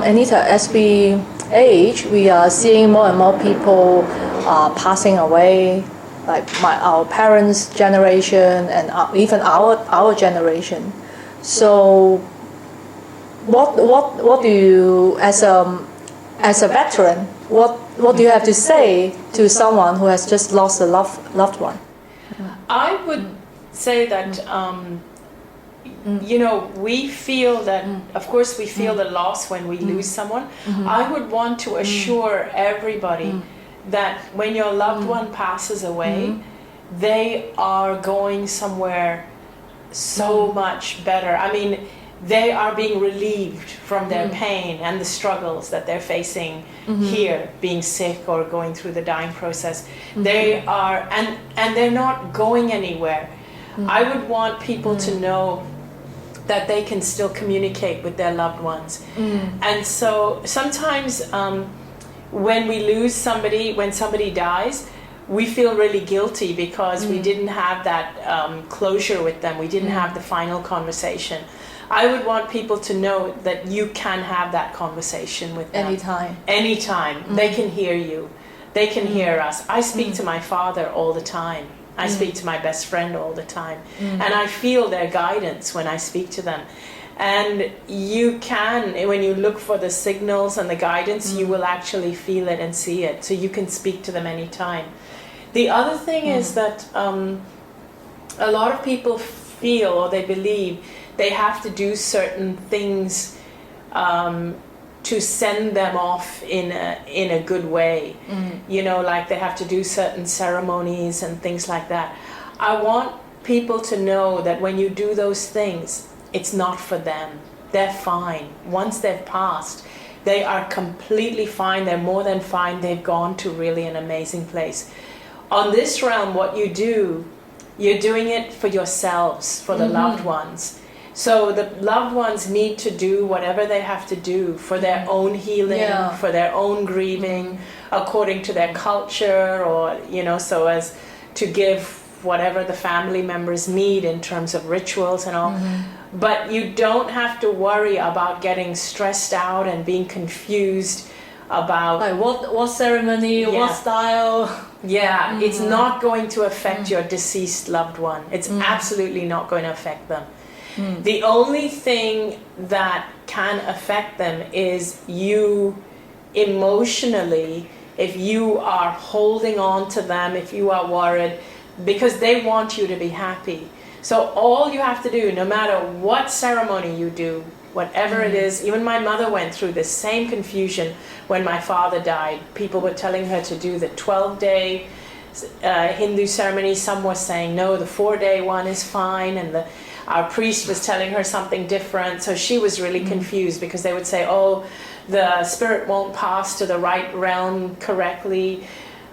Anita, as we age, we are seeing more and more people passing away, like our parents' generation and even our generation. So, what do you, as a veteran, what do you have to say to someone who has just lost a loved one? I would say that. You know, we feel that, of course, we feel the loss when we lose someone. I would want to assure everybody that when your loved one passes away, they are going somewhere so much better. I mean, they are being relieved from their pain and the struggles that they're facing here, being sick or going through the dying process. They are, and they're not going anywhere. I would want people to know that they can still communicate with their loved ones. And so sometimes when we lose somebody, when somebody dies, we feel really guilty because we didn't have that closure with them. We didn't have the final conversation. I would want people to know that you can have that conversation with them. Anytime. They can hear you. They can hear us. I speak to my father all the time. I speak to my best friend all the time. And I feel their guidance when I speak to them. And you can, when you look for the signals and the guidance, you will actually feel it and see it. So you can speak to them anytime. The other thing is that a lot of people feel, or they believe, they have to do certain things to send them off in a good way. You know, like they have to do certain ceremonies and things like that. I want people to know that when you do those things, it's not for them. They're fine. Once they've passed, they are completely fine. They're more than fine. They've gone to really an amazing place. On this realm, what you do, you're doing it for yourselves, for the loved ones. So the loved ones need to do whatever they have to do for their own healing, for their own grieving, according to their culture, or, you know, so as to give whatever the family members need in terms of rituals and all. But you don't have to worry about getting stressed out and being confused about like what ceremony, what style. It's not going to affect your deceased loved one. It's absolutely not going to affect them. The only thing that can affect them is you emotionally, if you are holding on to them, if you are worried, because they want you to be happy. So all you have to do, no matter what ceremony you do, whatever it is, even my mother went through the same confusion when my father died. People were telling her to do the 12-day Hindu ceremony. Some were saying, no, the 4-day one is fine, and our priest was telling her something different. So she was really confused, because they would say, oh, the spirit won't pass to the right realm correctly.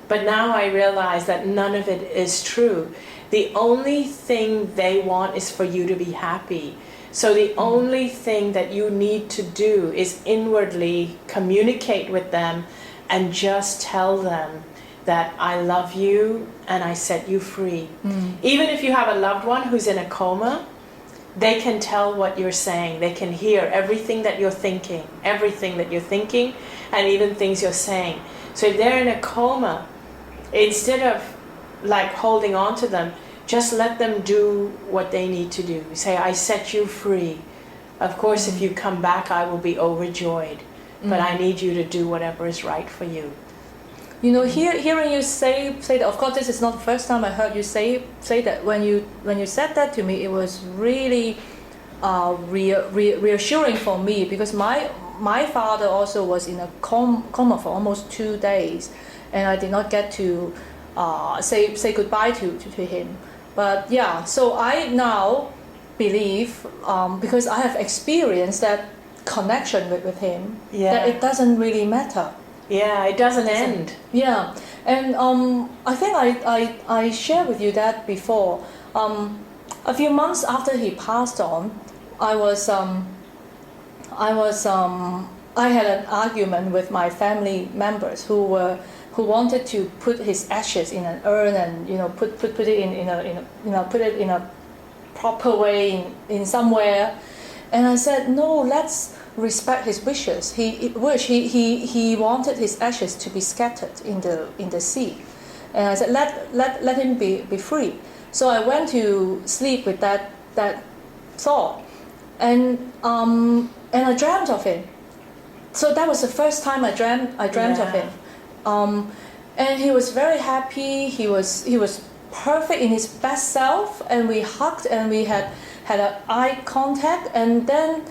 But now I realize that none of it is true. The only thing they want is for you to be happy. So the only thing that you need to do is inwardly communicate with them and just tell them that I love you and I set you free. Even if you have a loved one who's in a coma, they can tell what you're saying. They can hear everything that you're thinking, and even things you're saying. So if they're in a coma, instead of like holding on to them, just let them do what they need to do. Say, I set you free. Of course, if you come back, I will be overjoyed. But I need you to do whatever is right for you. You know, hearing you say that, of course, this is not the first time I heard you say that. When you said that to me, it was really reassuring for me, because my my father also was in a coma for almost 2 days, and I did not get to say goodbye to him. But yeah, so I now believe, because I have experienced that connection with him, that it doesn't really matter. Yeah, it doesn't end. Yeah, and I think I shared with you that before. A few months after he passed on, I had an argument with my family members who wanted to put his ashes in an urn and put it in a proper way in somewhere, and I said no, let's respect his wishes. He wanted his ashes to be scattered in the sea, and I said let him be free. So I went to sleep with that thought, and I dreamt of him. So that was the first time I dreamt of him, and he was very happy. He was perfect in his best self, and we hugged and we had an eye contact, and then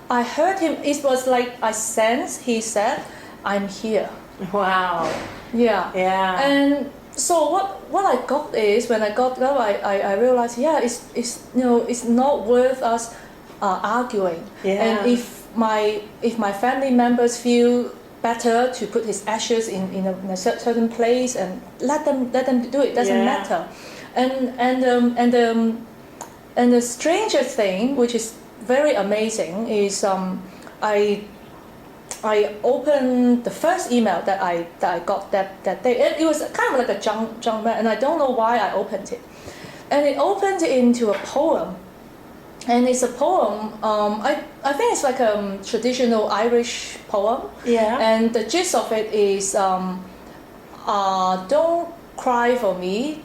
I heard him. It was like I sensed. He said, "I'm here." Wow. Yeah. Yeah. And so what I got is, when I got up, I realized, it's not worth us arguing. Yeah. And if my family members feel better to put his ashes in a certain place, and let them do it. Doesn't matter. And the strangest thing, which is very amazing, is I opened the first email that I got that day. It was kind of like a junk mail, and I don't know why I opened it. And it opened into a poem, and it's a poem. I think it's like a traditional Irish poem. Yeah. And the gist of it is, don't cry for me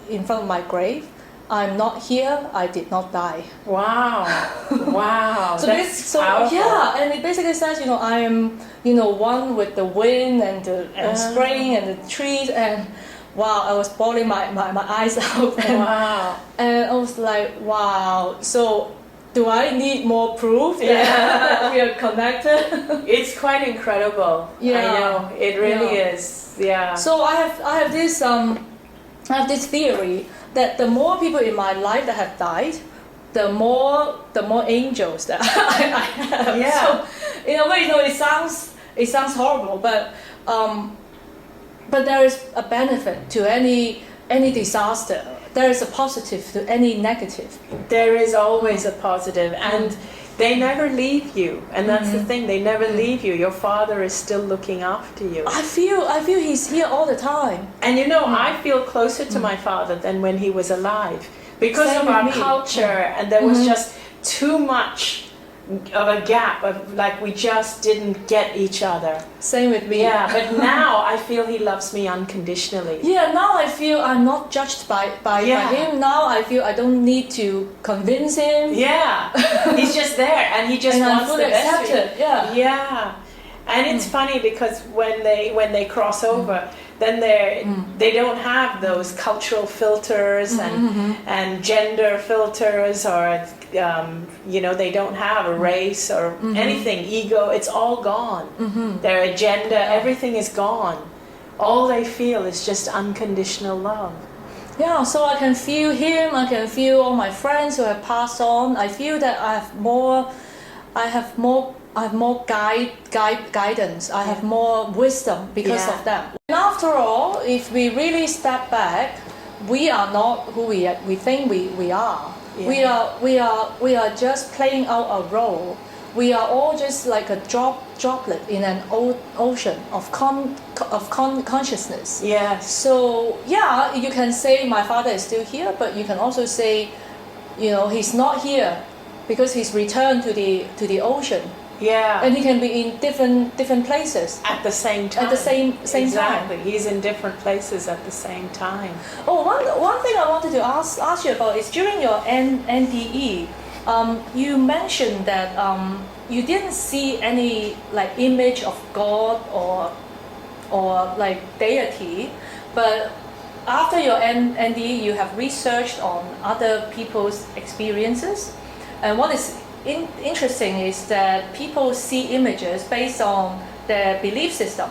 in front of my grave. I'm not here. I did not die. Wow. Wow. That's powerful. Yeah, and it basically says, I am, one with the wind and the spring and the trees, and wow, I was bawling my eyes out. Wow. And I was like, wow. So do I need more proof that we are connected? It's quite incredible. Yeah. I know. It really is. Yeah. So I have this theory that the more people in my life that have died, the more angels that I have. Yeah. So in a way, it sounds horrible, but there is a benefit to any disaster. There is a positive to any negative. There is always a positive, and they never leave you. And that's the thing, they never leave you. Your father is still looking after you. I feel he's here all the time. And I feel closer to my father than when he was alive, because Same of with our me. culture, and there was just too much of a gap of, like, we just didn't get each other. Same with me. Yeah, but now I feel he loves me unconditionally. Yeah, now I feel I'm not judged by him. Now I feel I don't need to convince him. Yeah, he's just there, and he just And I'm wants the fully best for you. accepted. Yeah. Yeah, and it's funny because when they cross over, then they don't have those cultural filters and gender filters, or they don't have a race or anything, ego. It's all gone. Their agenda, everything is gone. All they feel is just unconditional love. Yeah, so I can feel him. I can feel all my friends who have passed on. I feel that I have more guidance. I have more wisdom because of them. And after all, if we really step back, we are not who we think we are. Yeah. We are just playing out a role. We are all just like a droplet in an ocean of consciousness. Yeah. So yeah, you can say my father is still here, but you can also say, he's not here because he's returned to the ocean. Yeah. And he can be in different places at the same time. At the same time. Exactly. He's in different places at the same time. Oh, one thing I wanted to ask you about is, during your NDE, you mentioned that you didn't see any like image of God or like deity, but after your NDE, you have researched on other people's experiences. And what is interesting is that people see images based on their belief system.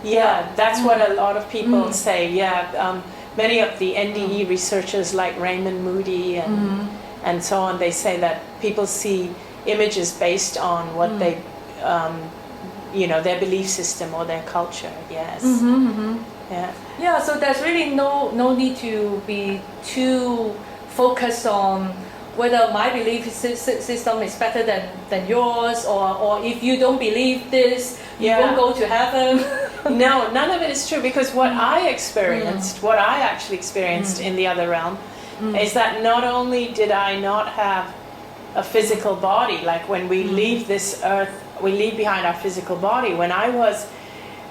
Yeah, that's what a lot of people say. Yeah, many of the NDE researchers like Raymond Moody and so on, they say that people see images based on what they, their belief system or their culture. Yes. Yeah. Yeah. So there's really no need to be too focused on whether my belief system is better than yours, or if you don't believe this, you won't go to heaven. No, none of it is true, because what I experienced, what I actually experienced in the other realm, is that not only did I not have a physical body, like when we leave this earth, we leave behind our physical body. When I was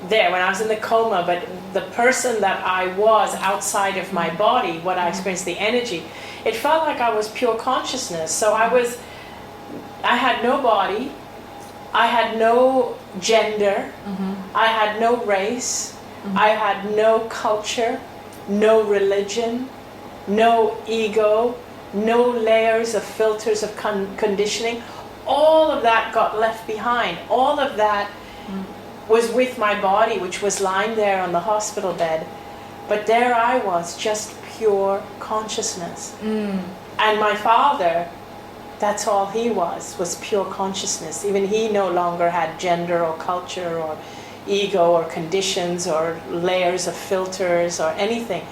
there, when I was in the coma, but the person that I was outside of my body, what I experienced, the energy, it felt like I was pure consciousness. So I had no body, I had no gender, I had no race, I had no culture, no religion, no ego, no layers of filters of conditioning. All of that got left behind. All of that was with my body, which was lying there on the hospital bed. But there I was, just pure consciousness. And my father, that's all he was pure consciousness. Even he no longer had gender or culture or ego or conditions or layers of filters or anything.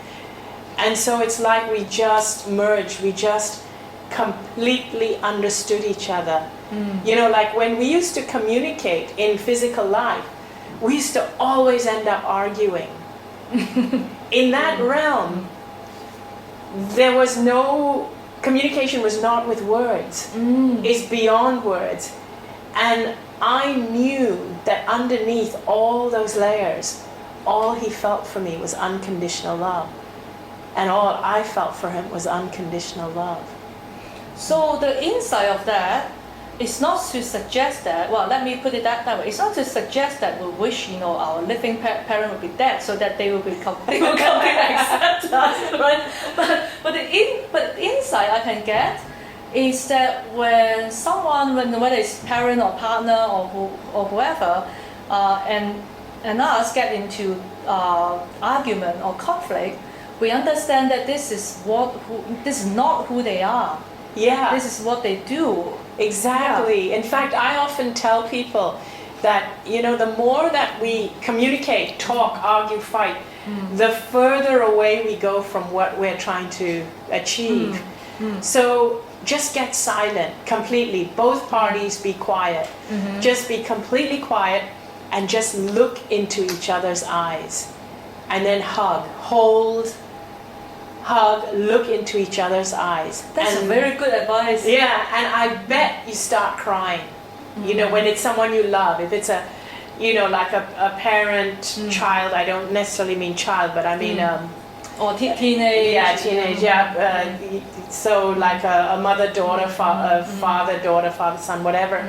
And so it's like we just merged, we just completely understood each other. Like when we used to communicate in physical life, we used to always end up arguing. In that realm, there was no communication, was not with words. It's beyond words. And I knew that underneath all those layers, all he felt for me was unconditional love. And all I felt for him was unconditional love. So the insight of that is not to suggest that, well, let me put it that way, it's not to suggest that we wish, our living parent would be dead so that they will come and accept us, right? But the insight I can get is that when someone, whether it's parent or partner or whoever, and us get into argument or conflict, we understand that this is not who they are. Yeah. This is what they do. Exactly. Yeah. In fact, I often tell people that, the more that we communicate, talk, argue, fight, the further away we go from what we're trying to achieve. So just get silent completely. Both parties be quiet. Just be completely quiet and just look into each other's eyes. And then hug, look into each other's eyes. That's a very good advice. Yeah, and I bet you start crying. When it's someone you love. If it's like a parent, child, I don't necessarily mean child, but I mean... or teenage. Yeah, teenage, yeah. So like a mother-daughter, father-daughter, father-son, whatever.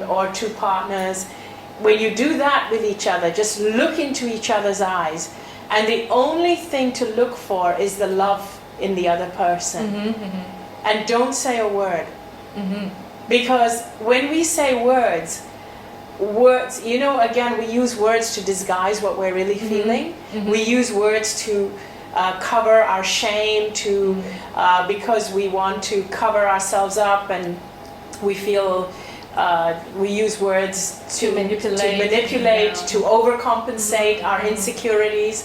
Or two partners. When you do that with each other, just look into each other's eyes. And the only thing to look for is the love in the other person. And don't say a word. Because when we say words, again, we use words to disguise what we're really feeling. We use words to cover our shame, because we want to cover ourselves up, and we feel... we use words to manipulate, to overcompensate our insecurities.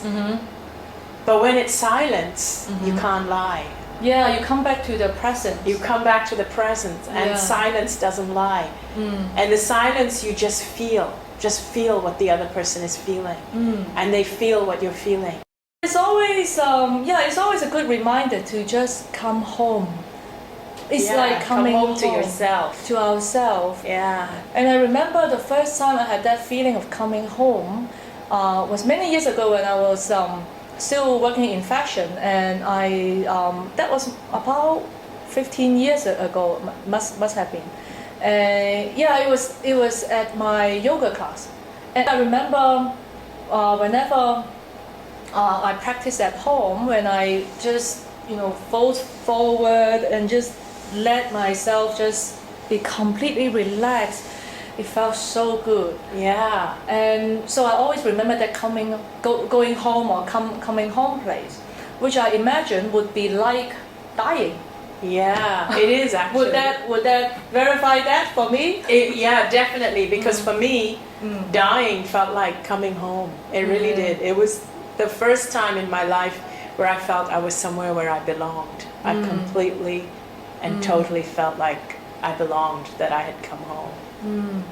But when it's silence, you can't lie. Yeah, you come back to the present. You come back to the present, and silence doesn't lie. And the silence, you just feel what the other person is feeling, and they feel what you're feeling. It's always, it's always a good reminder to just come home. It's like coming home to yourself. To ourselves. Yeah. And I remember the first time I had that feeling of coming home was many years ago when I was still working in fashion, and that was about 15 years ago, must have been. It was at my yoga class, and I remember whenever I practice at home, when I just fold forward and just let myself just be completely relaxed. It felt so good. Yeah. And so I always remember that going home or coming home place, which I imagine would be like dying. Yeah, it is actually. Would that verify that for me? Yeah, definitely. Because for me, dying felt like coming home. It really did. It was the first time in my life where I felt I was somewhere where I belonged. I completely and totally felt like I belonged, that I had come home.